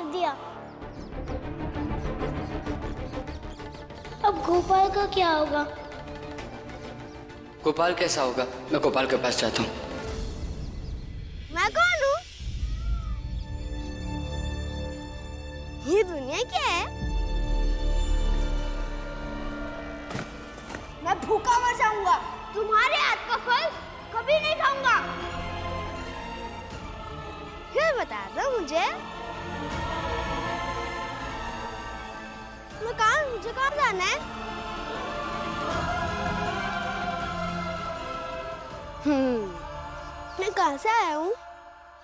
मार दिया। अब गोपाल का क्या होगा? गोपाल कैसा होगा? मैं गोपाल के पास जाता हूँ। मैं कौन हूँ? ये दुनिया क्या है? मैं भूखा मर जाऊंगा। तुम्हारे हाथ का फल कभी नहीं खाऊंगा। फिर बता दो मुझे, मुझे कहाँ जाना है? मैं कहाँ से आया हूँ?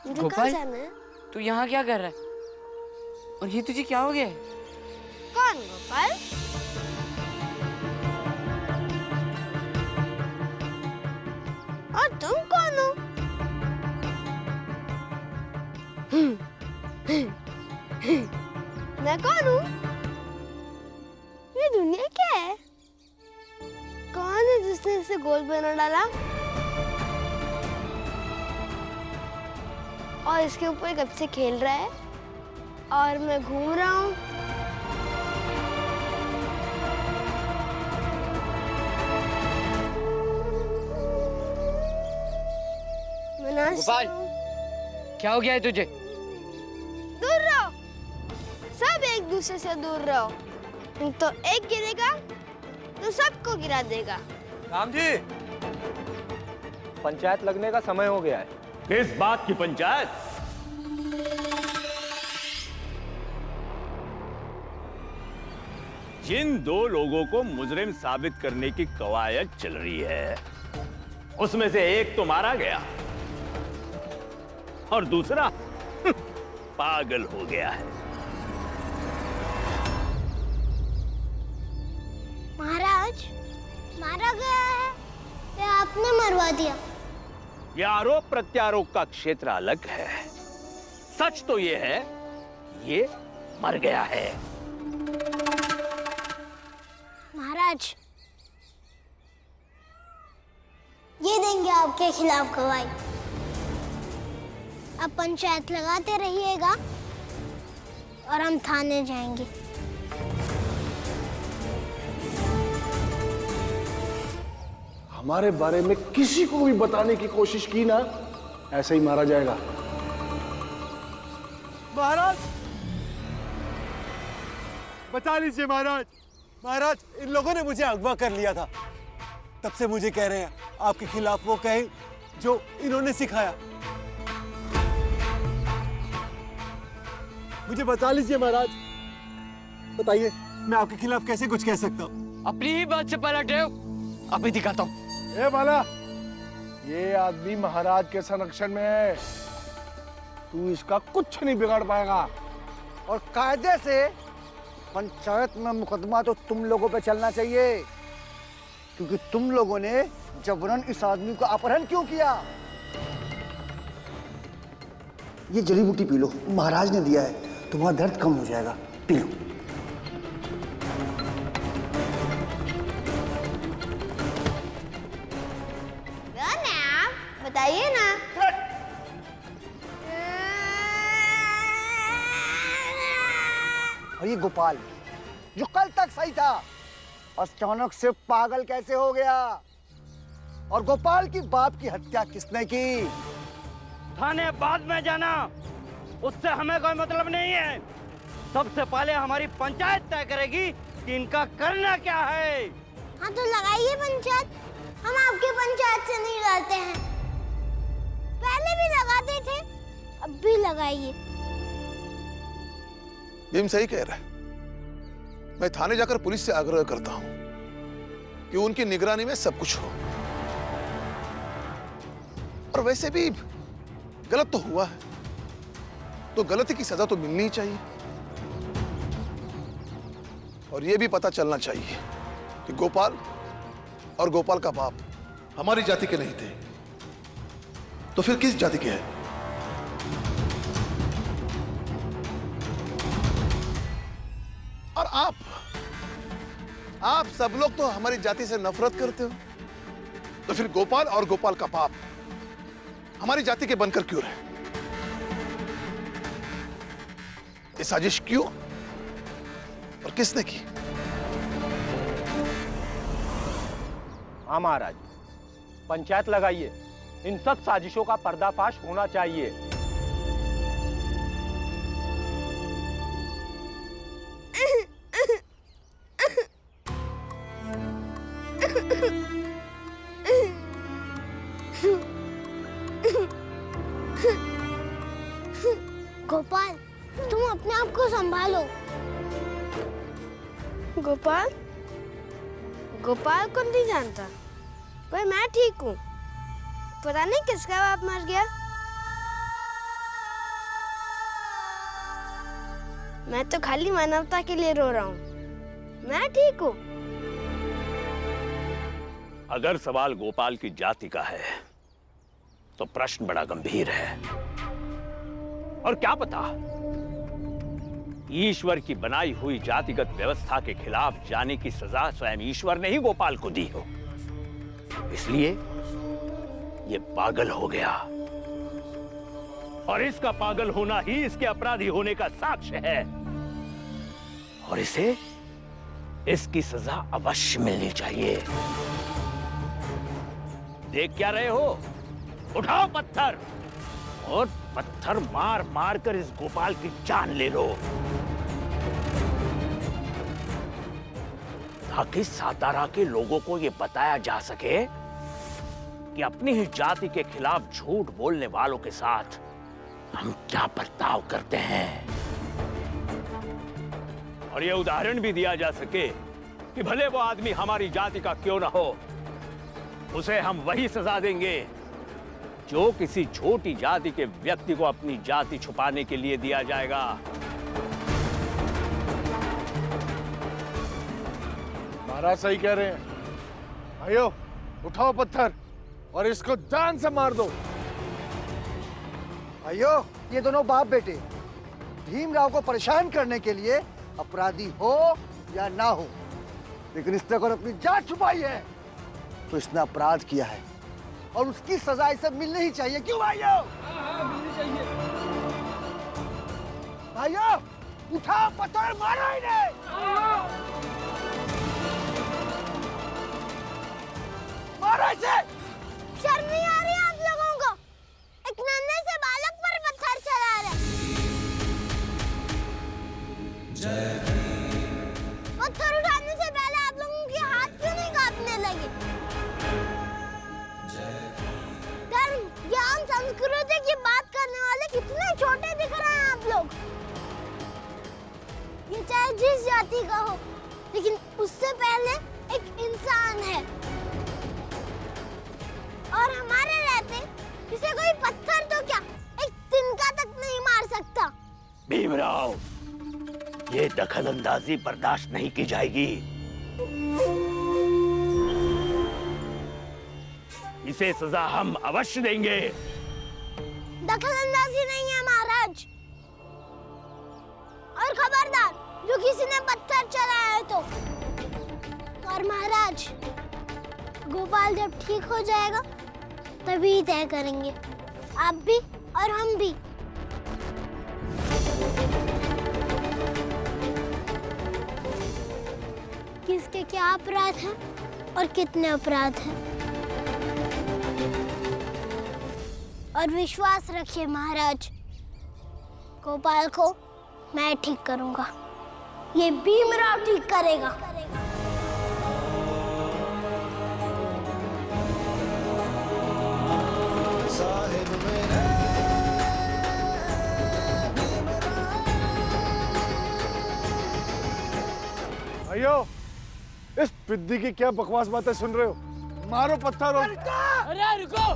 मुझे कहाँ जाना है? तू यहाँ क्या कर रहा है? और ये तुझे क्या हो गया? कौन गोपाल? और तुम कौन हो? मैं कौन हूँ? ये दुनिया क्या है? कौन है जिसने इसे गोल बना डाला? और इसके ऊपर कब से खेल रहा है और मैं घूम रहा हूँ। गोपाल, क्या हो गया है तुझे? दूर रहो, सब एक दूसरे से दूर रहो। तो एक गिरेगा तो सबको गिरा देगा। राम जी, पंचायत लगने का समय हो गया है। किस बात की पंचायत? जिन दो लोगों को मुजरिम साबित करने की कवायद चल रही है, उसमें से एक तो मारा गया और दूसरा पागल हो गया है। महाराज, मारा गया है या आपने मरवा दिया? यह आरोप प्रत्यारोप का क्षेत्र अलग है। सच तो यह है, ये मर गया है। महाराज, ये देंगे आपके खिलाफ गवाही। अब पंचायत लगाते रहिएगा और हम थाने जाएंगे। हमारे बारे में किसी को भी बताने की कोशिश की ना, ऐसे ही मारा जाएगा। महाराज, बचा लीजिए महाराज। महाराज, इन लोगों ने मुझे अगवा कर लिया था। तब से मुझे कह रहे हैं आपके खिलाफ वो कहें जो इन्होंने सिखाया। मुझे बचा लीजिए महाराज। बताइए, मैं आपके खिलाफ कैसे कुछ कह सकता हूँ? अपनी ही बात से पलट रहे हो। अभी दिखाता हूँ। ए बाला, ये आदमी महाराज के संरक्षण में है। तू इसका कुछ नहीं बिगाड़ पाएगा। और कायदे से पंचायत में मुकदमा तो तुम लोगों पे चलना चाहिए, क्योंकि तुम लोगों ने जबरन इस आदमी को अपहरण क्यों किया? ये जड़ी बूटी पी लो, महाराज ने दिया है, तुम्हारा दर्द कम हो जाएगा। P low. बताइए ना। और ये गोपाल जो कल तक सही था, अचानक से पागल कैसे हो गया? और गोपाल की बाप की हत्या किसने की? थाने बाद में जाना, उससे हमें कोई मतलब नहीं है। सबसे पहले हमारी पंचायत तय करेगी कि इनका करना क्या है। हाँ तो लगाइए पंचायत। हम आपके पंचायत से नहीं डरते हैं, पहले भी लगाते थे, अब भी लगाइए। भीम सही कह रहा है। मैं थाने जाकर पुलिस से आग्रह करता हूं कि उनकी निगरानी में सब कुछ हो। और वैसे भी गलत तो हुआ है, तो गलती की सजा तो मिलनी ही चाहिए। और यह भी पता चलना चाहिए कि गोपाल और गोपाल का बाप हमारी जाति के नहीं थे, तो फिर किस जाति के हैं? और आप सब लोग तो हमारी जाति से नफरत करते हो, तो फिर गोपाल और गोपाल का बाप हमारी जाति के बनकर क्यों रहे? ये साजिश क्यों और किसने की? हाँ महाराज, पंचायत लगाइए। इन सब साजिशों का पर्दाफाश होना चाहिए। गोपाल, तुम अपने आप को संभालो। गोपाल, गोपाल को नहीं जानता, पर मैं ठीक हूँ। पता नहीं किसका बाप मर गया। मैं तो खाली मानवता के लिए रो रहा हूँ। मैं ठीक हूँ। अगर सवाल गोपाल की जाति का है तो प्रश्न बड़ा गंभीर है। और क्या पता, ईश्वर की बनाई हुई जातिगत व्यवस्था के खिलाफ जाने की सजा स्वयं ईश्वर ने ही गोपाल को दी हो, इसलिए ये पागल हो गया। और इसका पागल होना ही इसके अपराधी होने का साक्ष्य है। और इसे इसकी सजा अवश्य मिलनी चाहिए। देख क्या रहे हो? उठाओ पत्थर और पत्थर मार मार कर इस गोपाल की जान ले लो, ताकि सातारा के लोगों को यह बताया जा सके कि अपनी ही जाति के खिलाफ झूठ बोलने वालों के साथ हम क्या बर्ताव करते हैं। और यह उदाहरण भी दिया जा सके कि भले वो आदमी हमारी जाति का क्यों ना हो, उसे हम वही सजा देंगे जो किसी छोटी जाति के व्यक्ति को अपनी जाति छुपाने के लिए दिया जाएगा। महाराज सही कह रहे हैं। भाइयों, उठाओ पत्थर और इसको जान से मार दो। भाइयों, ये दोनों बाप बेटे भीमराव को परेशान करने के लिए अपराधी हो या ना हो, लेकिन इसने अगर अपनी जान छुपाई है तो इसने अपराध किया है और उसकी सजा इसे मिलनी ही चाहिए। क्यों भाइयों? मिलनी चाहिए। भाइयों, उठाओ पत्थर, मारो इन्हें। मारो इसे। शर्म नहीं आ रही आप लोगों को? एक नन्हे से बालक पर पत्थर चला रहे। पत्थर उठाने से पहले आप लोगों के हाथ क्यों नहीं कांपने लगे? धर्म, ज्ञान, संस्कृति की बात करने वाले कितने छोटे दिख रहे हैं आप लोग। ये चाहे जिस जाति का हो, लेकिन उससे पहले एक इंसान है। और हमारे रहते इसे कोई पत्थर तो क्या, एक तिनका तक नहीं मार सकता। भीमराव, ये दखलंदाजी बर्दाश्त नहीं की जाएगी। इसे सजा हम अवश्य देंगे। दखलंदाजी नहीं है महाराज। और खबरदार, जो किसी ने पत्थर चलाया है तो। और महाराज, गोपाल जब ठीक हो जाएगा तभी तय करेंगे, आप भी और हम भी। किसके क्या अपराध हैं और कितने अपराध हैं। और विश्वास रखिए महाराज, गोपाल को मैं ठीक करूंगा। ये भीमराव ठीक करेगा। भाइयों, इस पिद्दी की क्या बकवास बातें सुन रहे हो? मारो पत्थर और... अरे रुको,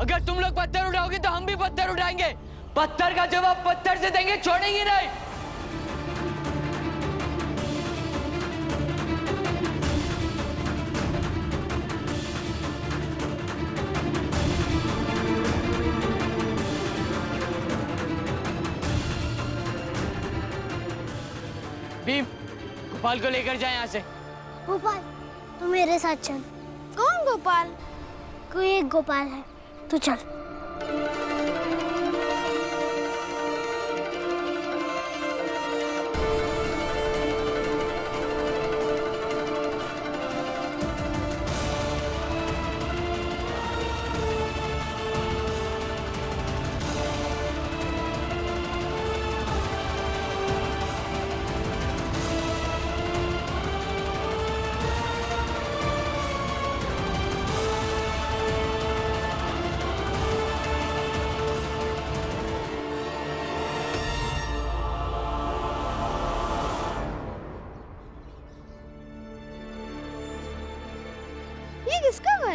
अगर तुम लोग पत्थर उठाओगे तो हम भी पत्थर उठाएंगे। पत्थर का जवाब पत्थर से देंगे, छोड़ेंगे नहीं। भीम, गोपाल को लेकर जाए यहाँ से। गोपाल, तू मेरे साथ चल। कौन गोपाल? कोई एक गोपाल है, तू चल।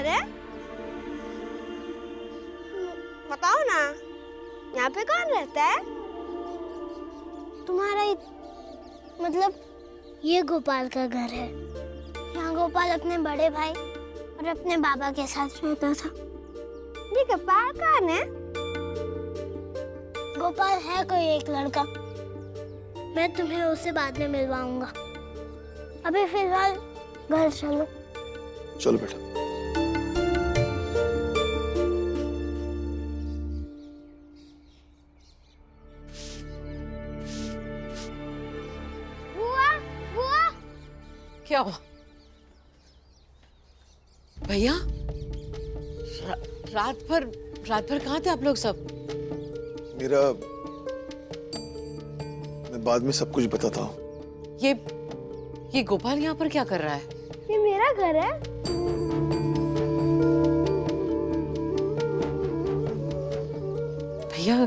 घर है? बताओ ना, यहाँ पे कौन रहता है? तुम्हारा मतलब ये गोपाल का घर है। यहाँ गोपाल अपने बड़े भाई और अपने बाबा के साथ रहता था। ये गोपाल कौन है? गोपाल है कोई एक लड़का, मैं तुम्हें उससे बाद में मिलवाऊंगा। अभी फिलहाल घर चलो। चलो बेटा। बुआ, बुआ, क्या हुआ भैया? रात भर कहाँ थे आप लोग सब? मेरा मैं बाद में सब कुछ बताता हूँ। ये गोपाल यहाँ पर क्या कर रहा है? ये मेरा घर है। भैया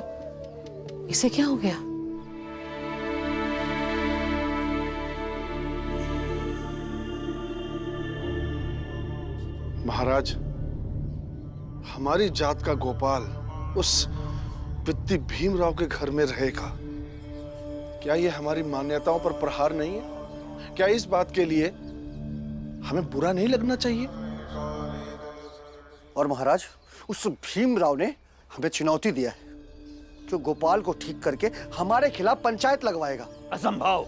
इसे क्या हो गया? महाराज, हमारी जात का गोपाल उस पित्ती भीमराव के घर में रहेगा। क्या ये हमारी मान्यताओं पर प्रहार नहीं है? क्या इस बात के लिए हमें बुरा नहीं लगना चाहिए? और महाराज, उस भीमराव ने हमें चुनौती दिया है, जो गोपाल को ठीक करके हमारे खिलाफ पंचायत लगवाएगा। असंभव।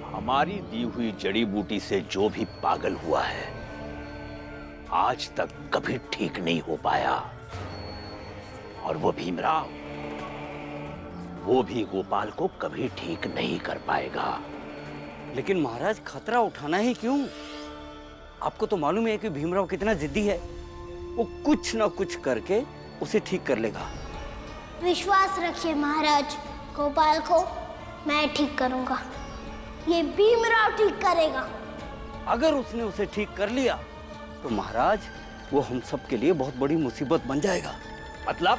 हमारी दी हुई जड़ी बूटी से जो भी पागल हुआ है, आज तक कभी ठीक नहीं हो पाया। और वो भीमराव, वो भी गोपाल को कभी ठीक नहीं कर पाएगा। लेकिन महाराज, खतरा उठाना ही क्यों? आपको तो मालूम है कि भीमराव कितना जिद्दी है। वो कुछ ना कुछ करके उसे ठीक कर लेगा। विश्वास रखिए महाराज, गोपाल को मैं ठीक करूंगा। ये भीमराव ठीक करेगा। अगर उसने उसे ठीक कर लिया तो महाराज, वो हम सब के लिए बहुत बड़ी मुसीबत बन जाएगा। मतलब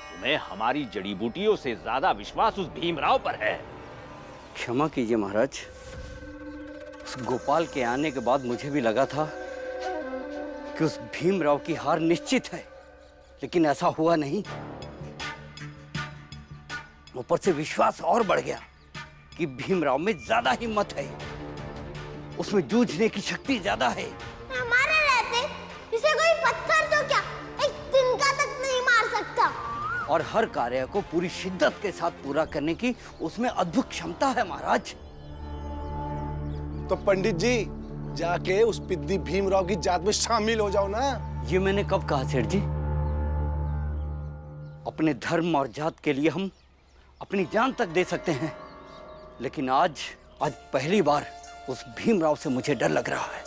तुम्हें हमारी जड़ी बूटियों से ज्यादा विश्वास उस भीमराव पर है? क्षमा कीजिए महाराज, उस गोपाल के आने के बाद मुझे भी लगा था कि उस भीमराव की हार निश्चित है, लेकिन ऐसा हुआ नहीं। ऊपर से विश्वास और बढ़ गया कि भीमराव में ज्यादा हिम्मत है, उसमें जूझने की शक्ति ज्यादा है। हमारे रहते इसे कोई पत्थर तो क्या एक तिनका तक नहीं मार सकता। और हर कार्य को पूरी शिद्दत के साथ पूरा करने की उसमें अद्भुत क्षमता है महाराज। तो पंडित जी, जाके उस पिद्दी भीमराव की जात में शामिल हो जाओ ना। ये मैंने कब कहा सेठ जी? अपने धर्म और जात के लिए हम अपनी जान तक दे सकते हैं, लेकिन आज पहली बार उस भीमराव से मुझे डर लग रहा है।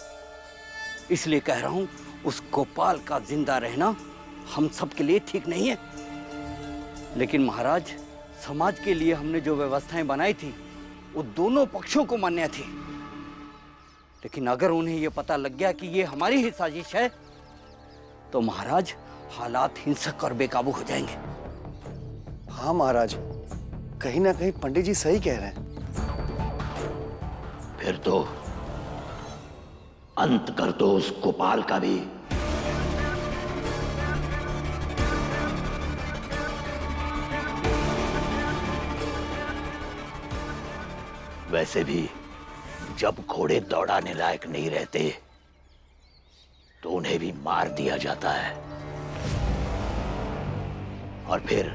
इसलिए कह रहा हूं, उस गोपाल का जिंदा रहना हम सब के लिए ठीक नहीं है। लेकिन महाराज, समाज के लिए हमने जो व्यवस्थाएं बनाई थी वो दोनों पक्षों को मान्य थी। लेकिन अगर उन्हें यह पता लग गया कि ये हमारी ही साजिश है, तो महाराज हालात हिंसक और बेकाबू हो जाएंगे। हाँ महाराज, कहीं ना कहीं पंडित जी सही कह रहे हैं। फिर तो अंत कर दो उस गोपाल का भी। वैसे भी जब घोड़े दौड़ाने लायक नहीं रहते तो उन्हें भी मार दिया जाता है। और फिर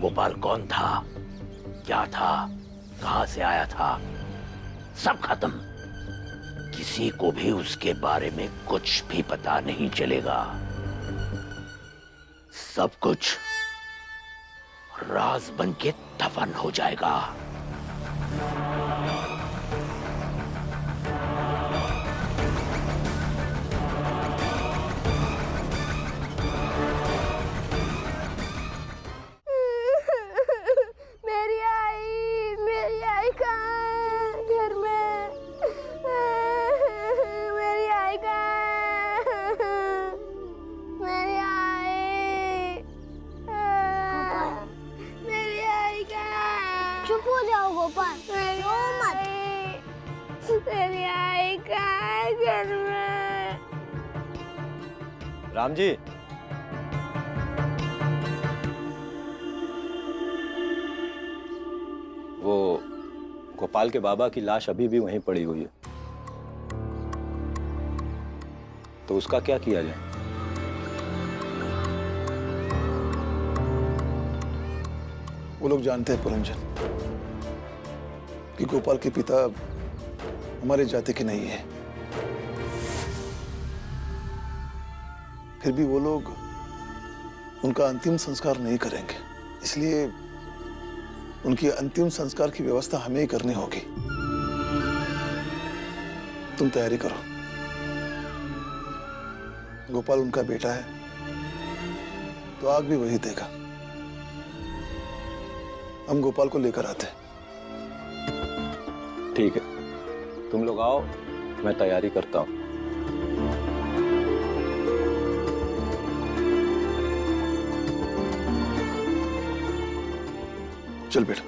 गोपाल कौन था, क्या था, कहां से आया था, सब खत्म। किसी को भी उसके बारे में कुछ भी पता नहीं चलेगा। सब कुछ राज बन के दफन हो जाएगा। मेरी आई कहाँ है? घर में मेरी आई कहाँ है? मेरी आई, मेरी आई कहाँ है? चुप हो जाओ गोपाल, रो मत। मेरी आई कहाँ राम जी, वो गोपाल के बाबा की लाश अभी भी वहीं पड़ी हुई है, तो उसका क्या किया जाए? वो लोग जानते हैं पुरंजन कि गोपाल के पिता हमारे जाति के नहीं है, फिर भी वो लोग उनका अंतिम संस्कार नहीं करेंगे, इसलिए उनकी अंतिम संस्कार की व्यवस्था हमें ही करनी होगी। तुम तैयारी करो, गोपाल उनका बेटा है तो आग भी वही देगा। हम गोपाल को लेकर आते हैं। ठीक है, तुम लोग आओ, मैं तैयारी करता हूँ। चल बेटा।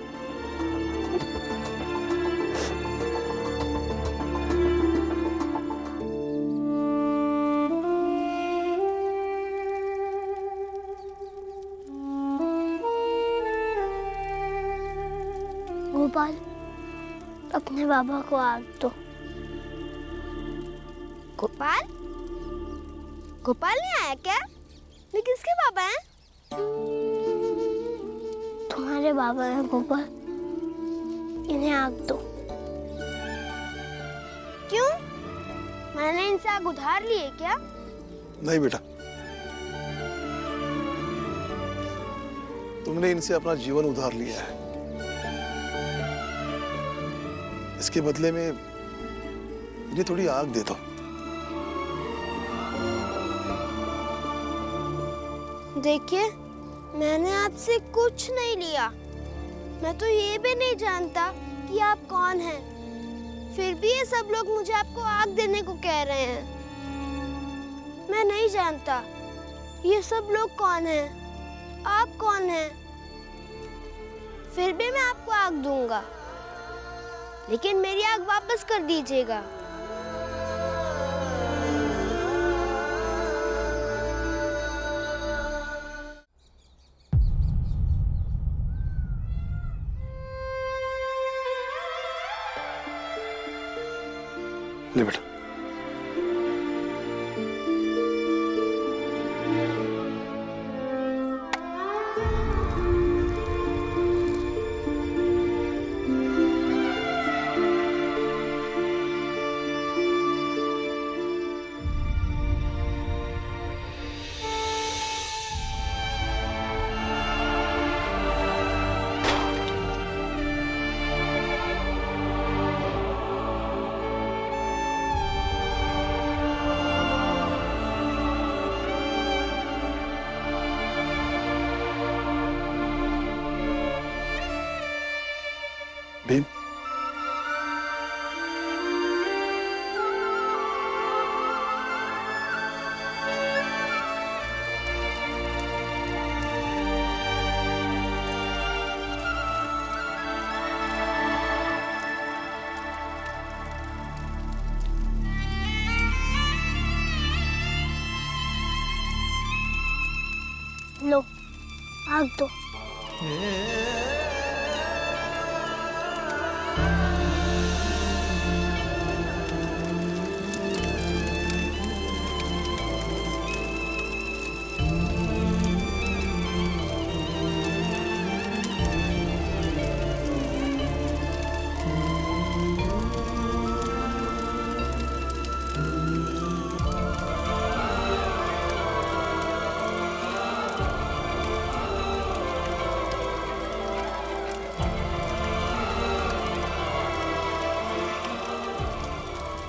गोपाल, अपने बाबा को आग दो। गोपाल? गोपाल नहीं आया क्या? ये किसके बाबा हैं? तुम्हारे बाबा हैं गोपाल, इन्हें आग दो। क्यों? मैंने इनसे आग उधार ली है क्या? नहीं बेटा, तुमने इनसे अपना जीवन उधार लिया है, इसके बदले में इन्हें थोड़ी आग दे दो। देखिए, मैंने आपसे कुछ नहीं लिया, मैं तो ये भी नहीं जानता कि आप कौन हैं, फिर भी ये सब लोग मुझे आपको आग देने को कह रहे हैं। मैं नहीं जानता ये सब लोग कौन हैं, आप कौन हैं, फिर भी मैं आपको आग दूंगा, लेकिन मेरी आग वापस कर दीजिएगा। ले बेटा। भीम, लो, आग दो।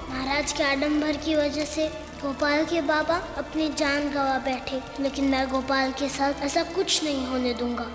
महाराज के आडंबर की वजह से गोपाल के बाबा अपनी जान गंवा बैठे, लेकिन मैं गोपाल के साथ ऐसा कुछ नहीं होने दूंगा।